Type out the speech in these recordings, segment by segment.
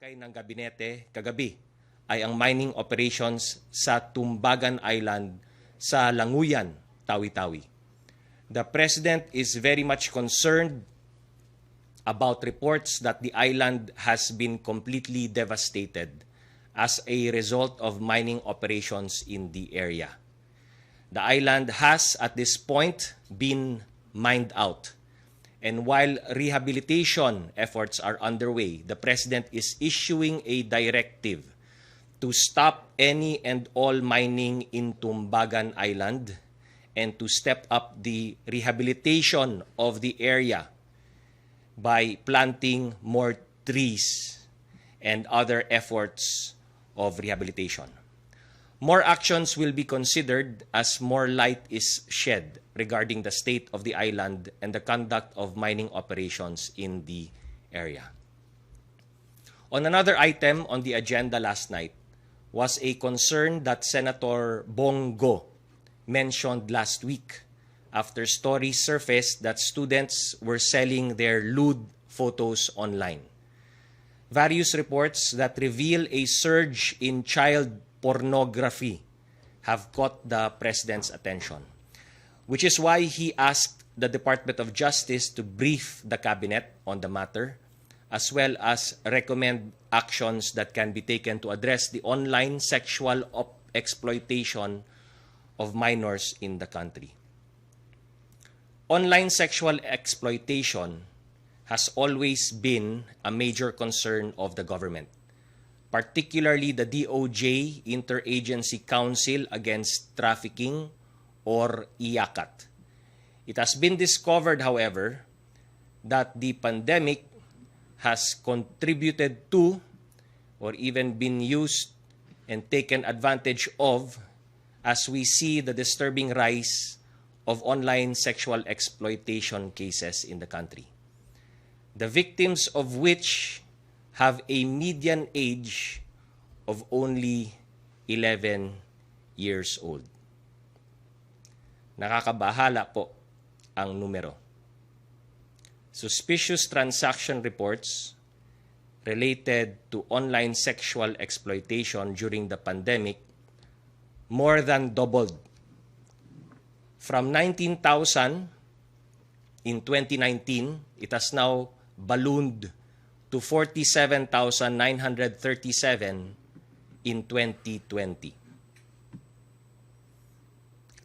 tinalakay ng gabinete kagabi ay ang mining operations sa Tumbagan Island sa Languyan, Tawi-Tawi. The President is very much concerned about reports that the island has been completely devastated as a result of mining operations in the area. The island has, at this point, been mined out. And while rehabilitation efforts are underway, the President is issuing a directive to stop any and all mining in Tumbagan Island and to step up the rehabilitation of the area by planting more trees and other efforts of rehabilitation. More actions will be considered as more light is shed regarding the state of the island and the conduct of mining operations in the area. On another item on the agenda last night was a concern that Senator Bongo mentioned last week after stories surfaced that students were selling their lewd photos online. Various reports that reveal a surge in child pornography have caught the President's attention, which is why he asked the Department of Justice to brief the Cabinet on the matter, as well as recommend actions that can be taken to address the online sexual exploitation of minors in the country. Online sexual exploitation has always been a major concern of the government, particularly the DOJ Interagency Council Against Trafficking, or IACAT. It has been discovered, however, that the pandemic has contributed to or even been used and taken advantage of as we see the disturbing rise of online sexual exploitation cases in the country, the victims of which have a median age of only 11 years old. Nakakabahala po ang numero. Suspicious transaction reports related to online sexual exploitation during the pandemic more than doubled. From 19,000 in 2019, it has now ballooned to 47,937 in 2020.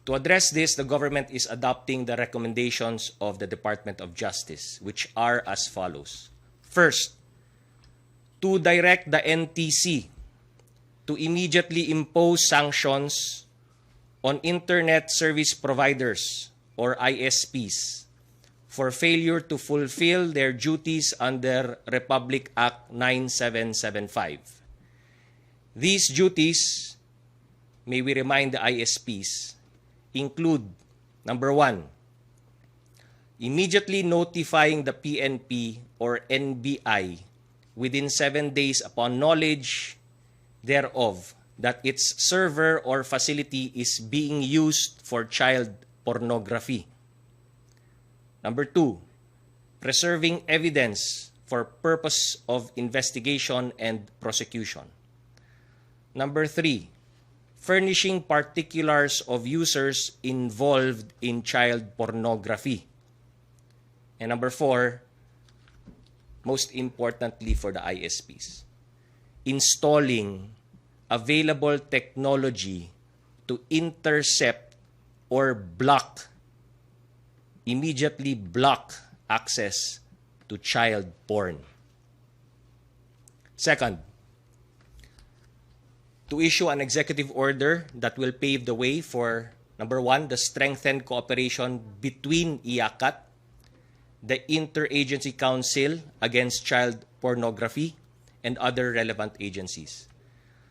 To address this, the government is adopting the recommendations of the Department of Justice, which are as follows. First, to direct the NTC to immediately impose sanctions on Internet Service Providers, or ISPs, for failure to fulfill their duties under Republic Act 9775. These duties, may we remind the ISPs, include, number 1, immediately notifying the PNP or NBI within 7 days upon knowledge thereof that its server or facility is being used for child pornography. Number 2, preserving evidence for purpose of investigation and prosecution. Number 3, furnishing particulars of users involved in child pornography. And number 4, most importantly for the ISPs, installing available technology to intercept or immediately block access to child porn. Second, to issue an executive order that will pave the way for, number 1, the strengthened cooperation between IACAT, the Interagency Council Against Child Pornography, and other relevant agencies.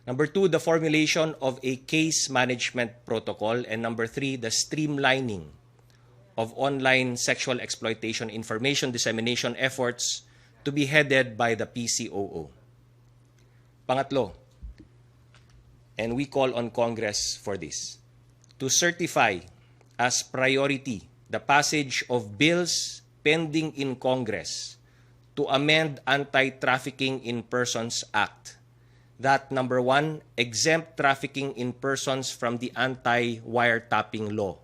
Number 2, the formulation of a case management protocol. And number 3, the streamlining of online sexual exploitation information dissemination efforts to be headed by the PCOO. Pangatlo, and we call on Congress for this, to certify as priority the passage of bills pending in Congress to amend Anti-Trafficking in Persons Act. That, number 1, exempt trafficking in persons from the anti-wiretapping law.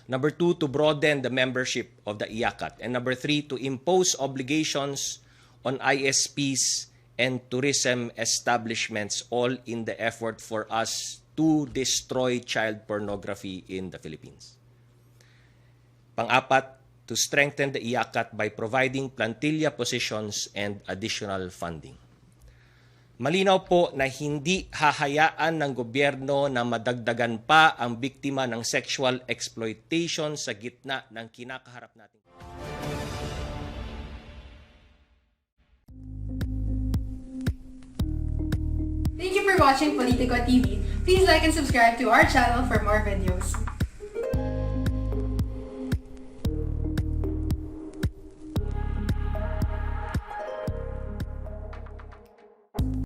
Number 2, to broaden the membership of the IACAT. And number 3, to impose obligations on ISPs and tourism establishments, all in the effort for us to destroy child pornography in the Philippines. Pang-apat, to strengthen the IACAT by providing plantilla positions and additional funding. Malinaw po na hindi hahayaan ng gobyerno na madagdagan pa ang biktima ng sexual exploitation sa gitna ng kinakaharap natin. Thank you for watching Politico TV. Please like and subscribe to our channel for more videos.